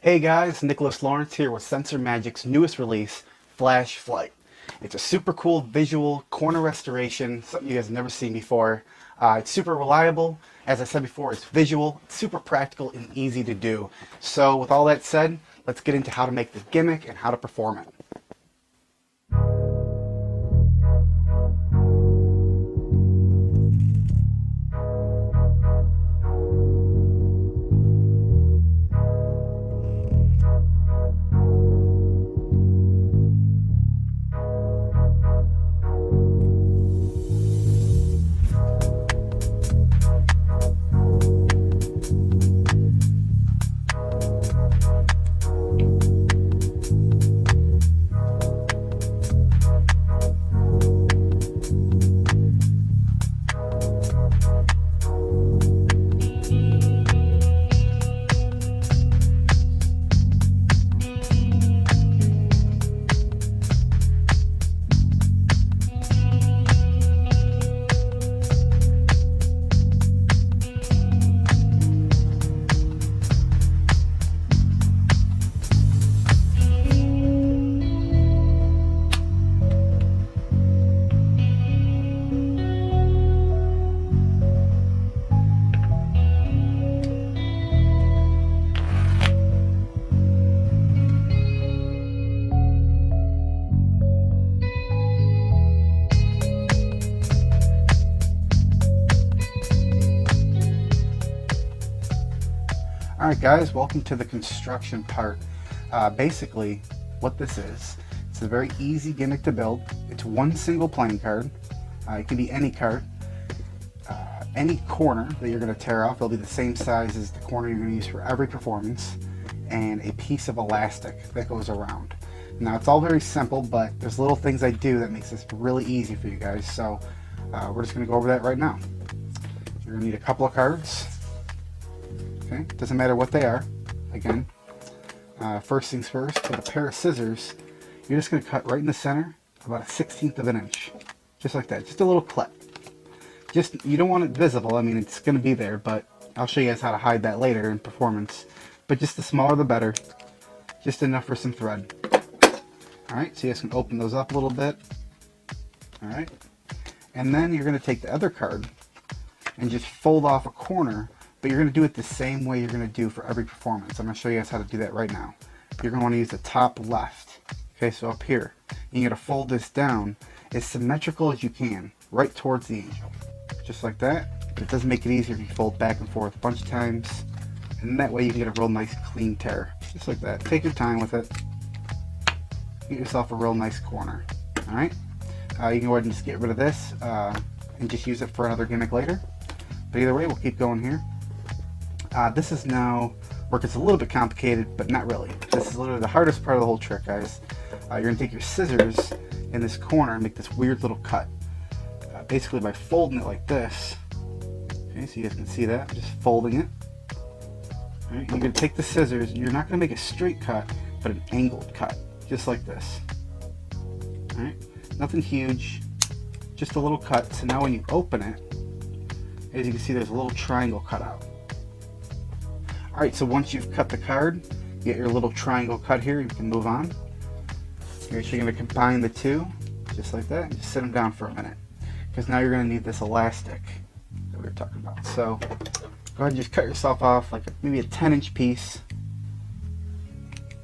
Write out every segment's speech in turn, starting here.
Hey guys, Nicholas Lawrence here with Sensor Magic's newest release, Flash Flight. It's a super cool visual corner restoration, something you guys have never seen before. It's super reliable. As I said before, it's visual, it's super practical and easy to do. So with all that said, let's get into how to make the gimmick and how to perform it. Alright guys, welcome to the construction part. Basically, what this is, it's a very easy gimmick to build. It's one single playing card. It can be any card. Any corner that you're going to tear off will be the same size as the corner you're going to use for every performance, and a piece of elastic that goes around. Now it's all very simple, but there's little things I do that makes this really easy for you guys, so we're just going to go over that right now. You're going to need a couple of cards. Okay, doesn't matter what they are. Again, first things first, with a pair of scissors, you're just going to cut right in the center, about 1/16 of an inch, just like that, just a little clip. Just, you don't want it visible. I mean, it's going to be there, but I'll show you guys how to hide that later in performance. But just the smaller the better, just enough for some thread. All right, so you guys can open those up a little bit. All right, and then you're going to take the other card and just fold off a corner. But you're going to do it the same way you're going to do for every performance. I'm going to show you guys how to do that right now. You're going to want to use the top left. Okay, so up here, you're going to fold this down as symmetrical as you can, right towards the angel. Just like that. But it does make it easier if you fold back and forth a bunch of times. And that way you can get a real nice clean tear. Just like that. Take your time with it. Get yourself a real nice corner. Alright? You can go ahead and just get rid of this and just use it for another gimmick later. But either way, we'll keep going here. This is now where it gets a little bit complicated, but not really. This is literally the hardest part of the whole trick, guys. You're going to take your scissors in this corner and make this weird little cut. Basically by folding it like this. Okay, so you guys can see that. Just folding it. All right, you're going to take the scissors. You're not going to make a straight cut, but an angled cut. Just like this. All right, nothing huge. Just a little cut. So now when you open it, as you can see, there's a little triangle cut out. Alright, so once you've cut the card, you get your little triangle cut here, you can move on. You're actually going to combine the two, just like that, and just sit them down for a minute. Because now you're going to need this elastic that we were talking about. So, go ahead and just cut yourself off like maybe a 10-inch piece.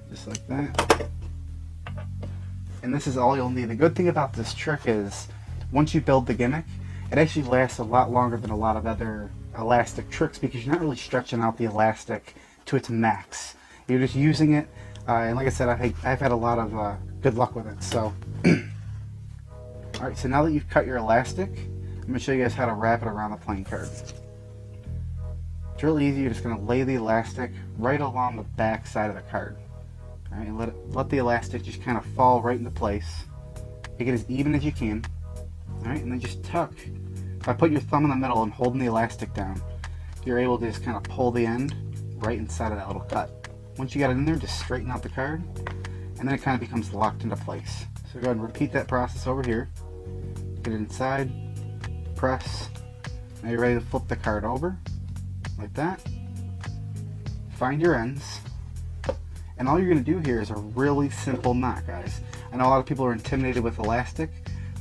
Just like that. And this is all you'll need. The good thing about this trick is, once you build the gimmick, it actually lasts a lot longer than a lot of other elastic tricks because you're not really stretching out the elastic to its max. You're just using it, and like I said, I've had a lot of good luck with it. So, alright, so now that you've cut your elastic, I'm going to show you guys how to wrap it around the playing card. It's really easy. You're just going to lay the elastic right along the back side of the card. Alright, and let the elastic just kind of fall right into place. Make it as even as you can. Alright, and then just tuck. If I put your thumb in the middle and holding the elastic down, you're able to just kind of pull the end right inside of that little cut. Once you got it in there, just straighten out the card, and then it kind of becomes locked into place. So go ahead and repeat that process over here. Get it inside, press. Now you're ready to flip the card over, like that. Find your ends, And all you're going to do here is a really simple knot, guys. I know a lot of people are intimidated with elastic,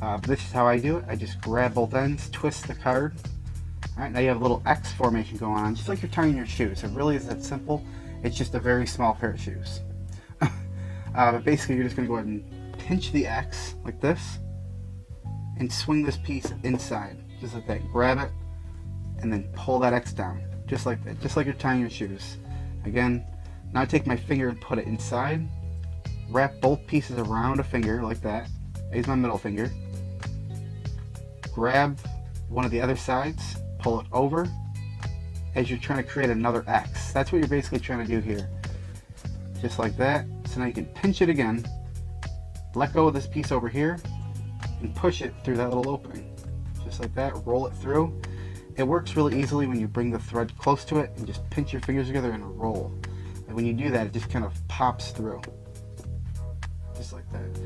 but this is how I do it. I just grab both ends, twist the card. All right, now you have a little X formation going on, just like you're tying your shoes. It really is that simple. It's just a very small pair of shoes. But basically, you're just going to go ahead and pinch the X like this and swing this piece inside, just like that. Grab it and then pull that X down, just like that, just like you're tying your shoes. Again, now I take my finger and put it inside, wrap both pieces around a finger like that. I use my middle finger. Grab one of the other sides, pull it over as you're trying to create another X. That's what you're basically trying to do here. Just like that. So now you can pinch it again, let go of this piece over here, and push it through that little opening. Just like that, roll it through. It works really easily when you bring the thread close to it and just pinch your fingers together and roll. And when you do that, it just kind of pops through. Just like that.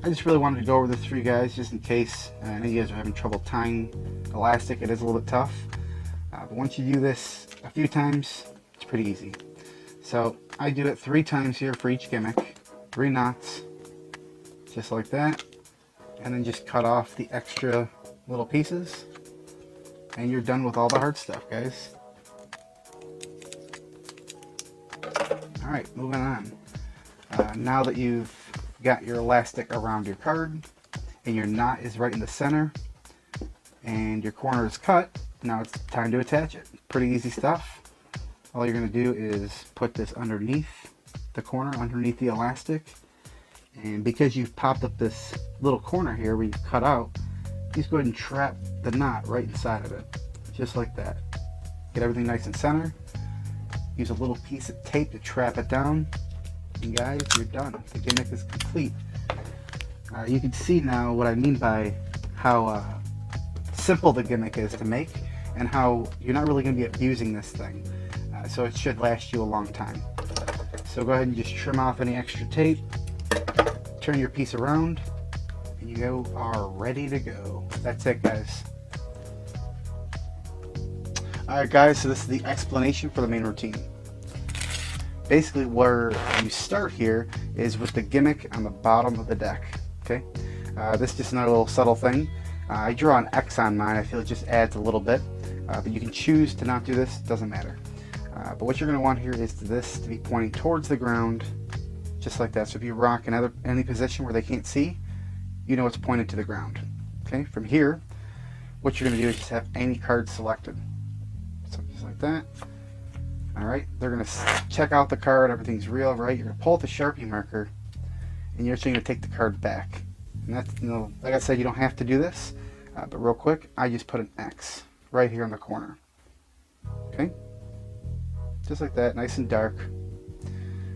I just really wanted to go over this for you guys, just in case any of you guys are having trouble tying elastic. It is a little bit tough. But once you do this a few times, it's pretty easy. So I do it 3 times here for each gimmick. 3 knots, just like that. And then just cut off the extra little pieces. And you're done with all the hard stuff, guys. Alright, moving on. Now that you've got your elastic around your card, and your knot is right in the center, and your corner is cut, now it's time to attach it. Pretty easy stuff. All you're going to do is put this underneath the corner, underneath the elastic, and because you've popped up this little corner here where you've cut out, just go ahead and trap the knot right inside of it, just like that. Get everything nice and center. Use a little piece of tape to trap it down, and guys, you're done. The gimmick is complete. You can see now what I mean by how simple the gimmick is to make, and how you're not really going to be abusing this thing. So it should last you a long time. So go ahead and just trim off any extra tape, turn your piece around, and you are ready to go. That's it, guys. Alright guys, so this is the explanation for the main routine. Basically where you start here is with the gimmick on the bottom of the deck. Okay, this is just another little subtle thing. I draw an X on mine. I feel it just adds a little bit, but you can choose to not do this, doesn't matter. But what you're going to want here is this to be pointing towards the ground, just like that. So if you rock any position where they can't see, you know it's pointed to the ground. Okay, from here, what you're going to do is just have any card selected. So just like that. Alright, they're going to check out the card, everything's real, right? You're going to pull out the Sharpie marker, and you're actually going to take the card back. And that's, you know, like I said, you don't have to do this, but real quick, I just put an X right here in the corner. Okay? Just like that, nice and dark.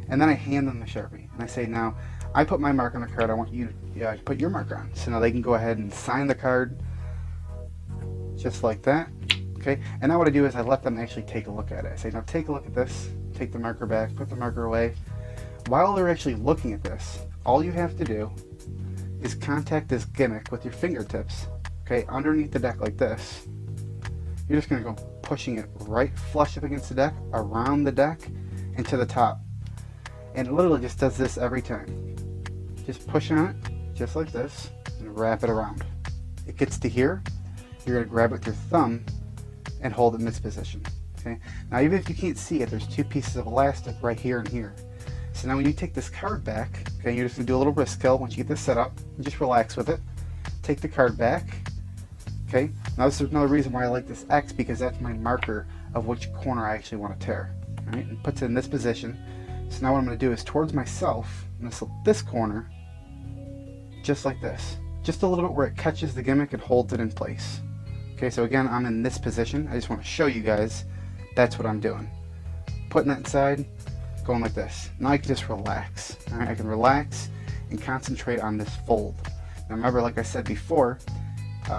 And then I hand them the Sharpie, and I say, now, I put my mark on the card, I want you to put your mark on. So now they can go ahead and sign the card, just like that. Okay, and now what I do is I let them actually take a look at it. I say, now take a look at this, take the marker back, put the marker away. While they're actually looking at this, all you have to do is contact this gimmick with your fingertips, okay, underneath the deck like this. You're just going to go pushing it right flush up against the deck, around the deck, and to the top. And it literally just does this every time. Just push on it, just like this, and wrap it around. It gets to here, you're going to grab it with your thumb and hold it in this position. Okay. Now even if you can't see it, there's 2 pieces of elastic right here and here. So now when you take this card back, okay, you're just going to do a little wrist kill once you get this set up, and just relax with it. Take the card back. Okay. Now this is another reason why I like this X, because that's my marker of which corner I actually want to tear. Alright, and puts it in this position. So now what I'm going to do is towards myself, I'm going to slip this corner just like this. Just a little bit where it catches the gimmick and holds it in place. Okay, so again, I'm in this position. I just want to show you guys that's what I'm doing. Putting that inside, going like this. Now I can just relax. All right, I can relax and concentrate on this fold. Now remember, like I said before,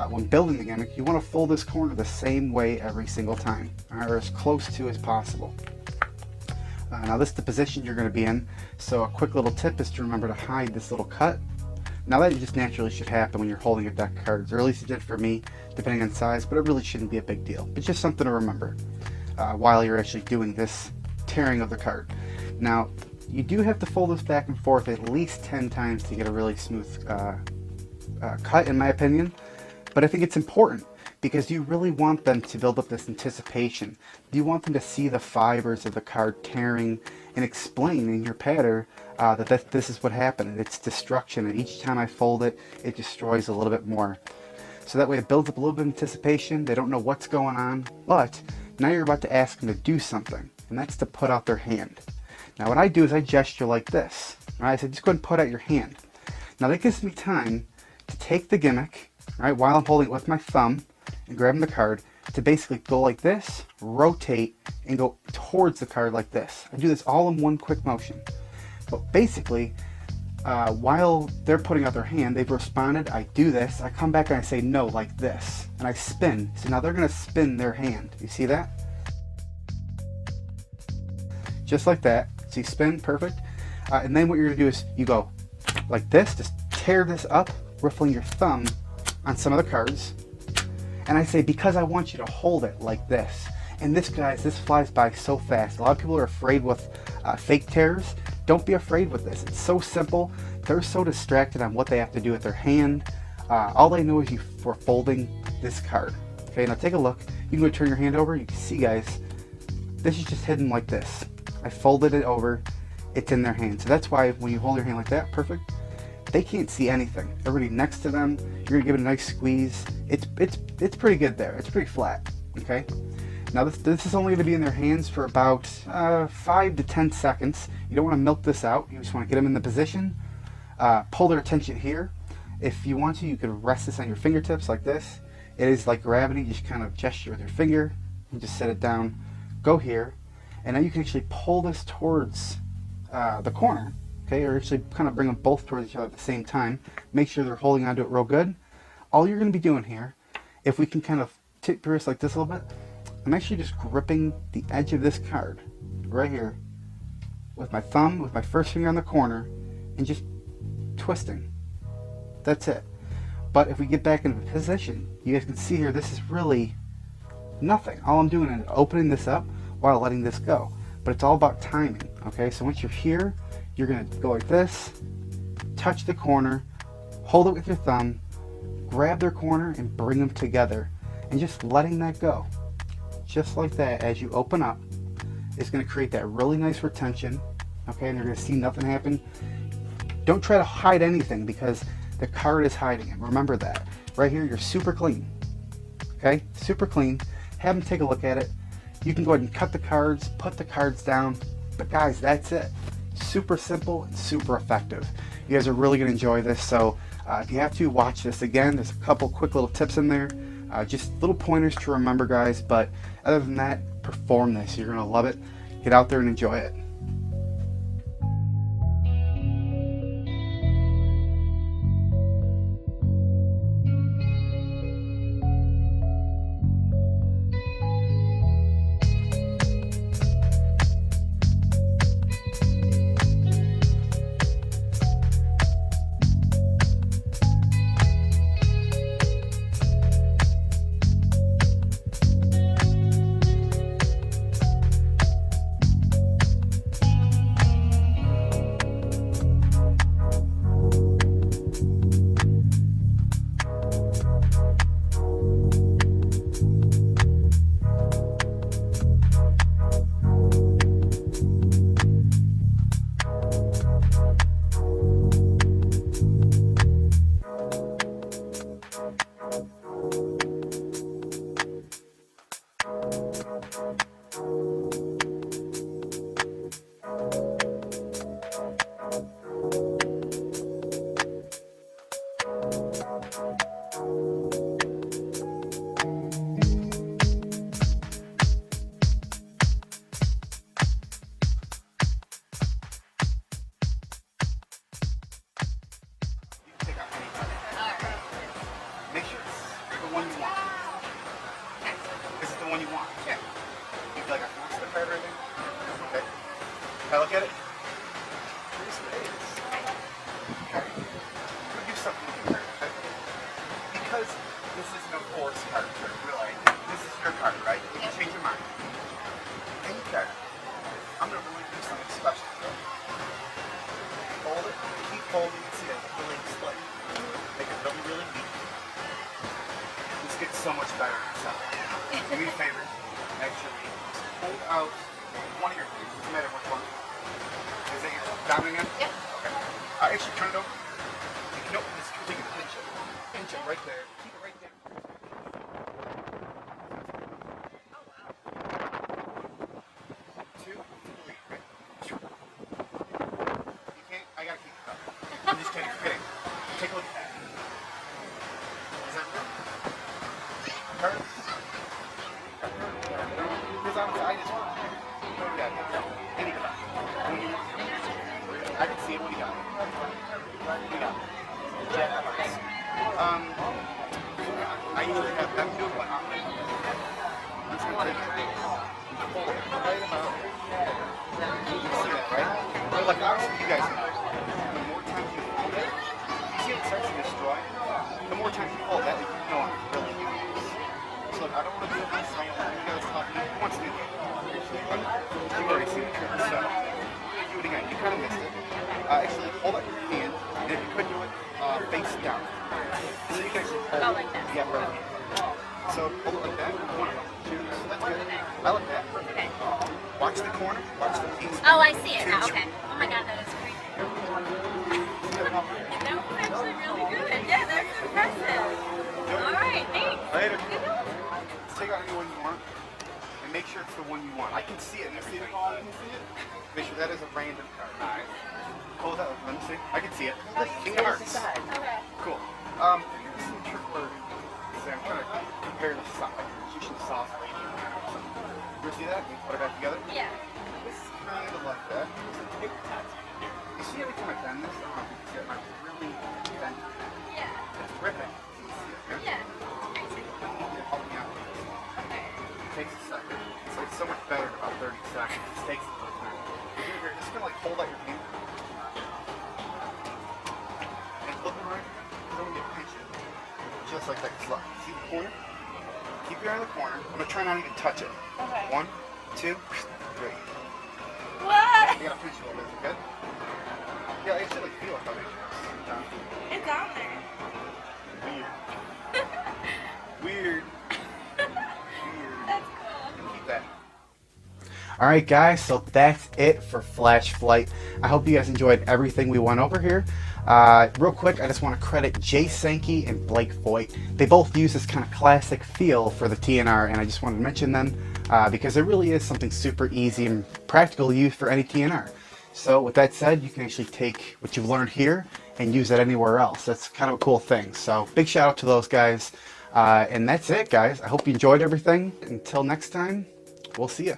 when building the gimmick, you want to fold this corner the same way every single time, or as close to as possible. Now this is the position you're going to be in, so a quick little tip is to remember to hide this little cut. Now that just naturally should happen when you're holding a deck of cards, or at least it did for me, depending on size, but it really shouldn't be a big deal. It's just something to remember while you're actually doing this tearing of the card. Now, You do have to fold this back and forth at least 10 times to get a really smooth cut, in my opinion. But I think it's important because you really want them to build up this anticipation. You want them to see the fibers of the card tearing and explain in your pattern that this is what happened. It's destruction, and each time I fold it, it destroys a little bit more. So that way it builds up a little bit of anticipation. They don't know what's going on, but now you're about to ask them to do something, and that's to put out their hand. Now what I do is I gesture like this. All right, I said just go ahead and put out your hand. Now that gives me time to take the gimmick, right, while I'm holding it with my thumb and grabbing the card, to basically go like this, rotate, and go towards the card like this. I do this all in one quick motion. But basically, while they're putting out their hand, they've responded, I do this, I come back and I say no, like this, and I spin. So now they're gonna spin their hand. You see that? Just like that. So you spin, perfect. And then what you're gonna do is you go like this, just tear this up, riffling your thumb on some of the cards. And I say, because I want you to hold it like this. And this, guys, this flies by so fast. A lot of people are afraid with fake tears. Don't be afraid with this. It's so simple. They're so distracted on what they have to do with their hand. All they know is you for folding this card. Okay, now take a look. You can go turn your hand over. You can see, guys, this is just hidden like this. I folded it over. It's in their hand. So that's why when you hold your hand like that, perfect, they can't see anything. Everybody next to them, you're gonna give it a nice squeeze. It's pretty good there. It's pretty flat. Okay. Now this is only going to be in their hands for about 5 to 10 seconds. You don't want to milk this out. You just want to get them in the position. Pull their attention here. If you want to, you could rest this on your fingertips like this. It is like gravity. You just kind of gesture with your finger. You just set it down. Go here. And now you can actually pull this towards the corner. Okay, or actually kind of bring them both towards each other at the same time. Make sure they're holding onto it real good. All you're going to be doing here, if we can kind of tip your wrist like this a little bit, I'm actually just gripping the edge of this card right here with my thumb, with my first finger on the corner, and just twisting. That's it. But if we get back into position, you guys can see here, this is really nothing. All I'm doing is opening this up while letting this go. But it's all about timing, okay? So once you're here, you're gonna go like this, touch the corner, hold it with your thumb, grab their corner and bring them together, and just letting that go. Just like that, as you open up, it's going to create that really nice retention, okay, and you're going to see nothing happen. Don't try to hide anything because the card is hiding it. Remember that. Right here, you're super clean, okay, super clean. Have them take a look at it. You can go ahead and cut the cards, put the cards down, but guys, that's it. Super simple and super effective. You guys are really going to enjoy this, so if you have to, watch this again. There's a couple quick little tips in there. Just little pointers to remember, guys, but other than that, perform this. You're going to love it. Get out there and enjoy it. so much better. So, do me a favor. Actually, hold out one of your fingers. Doesn't matter which one. Is it your dominant hand? Yep. Okay. Actually, turn it over. Nope, just take a pinch it. Pinch it right there. Keep it right there. Oh, wow. 2, 3, right? You can't, I gotta keep it up. I'm just kidding, kidding. Take a look at that. Is that good? Hurts? Because I just want to any cut. I can see it. What do you got? What do you got? Yeah, that hurts. I usually have them do it, but I'm just going to take it. Pull it right about. You can see that, right? But like, obviously, you guys know. The more times you hold it, you see how it starts to destroy? The more times you hold that, you know I'm really doing this. So look, I don't want to do it this way. You guys talk. Who wants to do it? But you've already seen the trick. So, I'm going to do it again. You kind of missed it. Actually, hold up your hand, and if you could do it face down. So you can actually hold Go like that. Yeah, right hand. So hold it like that. 1, 2. So that's good. I like that. Okay. Watch the corner. Watch the piece. Oh, I see it now. Okay. Oh my god, that is crazy. That was actually really good. Yeah, that's impressive. Alright, thanks. Later. Take out any one you want. And make sure it's the one you want. I can see it. You see it? You can see it? Make sure that is a random card. Alright. Pull that. Let me see. I can see it. King of Hearts. Okay. Cool. Here's some trick word. I'm trying to compare the soft. You should soft lady. You see that? Put it back together? Yeah. This is kind of like that. You see every time I bend this? I don't know if you can see it. I really bend it. Yeah. It's ripping. You can see it. Yeah. It's crazy. Help me out. Okay. It takes a second. It's like so much better in about 30 seconds. It takes a little time. You're just gonna like hold out your hand. And look around. Don't get pinching. Just like that. Look. See the corner? Keep your eye on the corner. I'm gonna try not to even touch it. Okay. 1, 2, 3. What? You gotta pinch it a little bit, good? Yeah, I actually feel it coming. It's on there. Weird. Weird. That's cool. Keep that. Alright guys, so that's it for Flash Flight. I hope you guys enjoyed everything we went over here. Real quick, I just want to credit Jay Sankey and Blake Voigt. They both use this kind of classic feel for the TnR, and I just wanted to mention them because it really is something super easy and practical to use for any TnR. So with that said, you can actually take what you've learned here and use it anywhere else. That's kind of a cool thing. So big shout out to those guys. And that's it, guys. I hope you enjoyed everything. Until next time, we'll see you.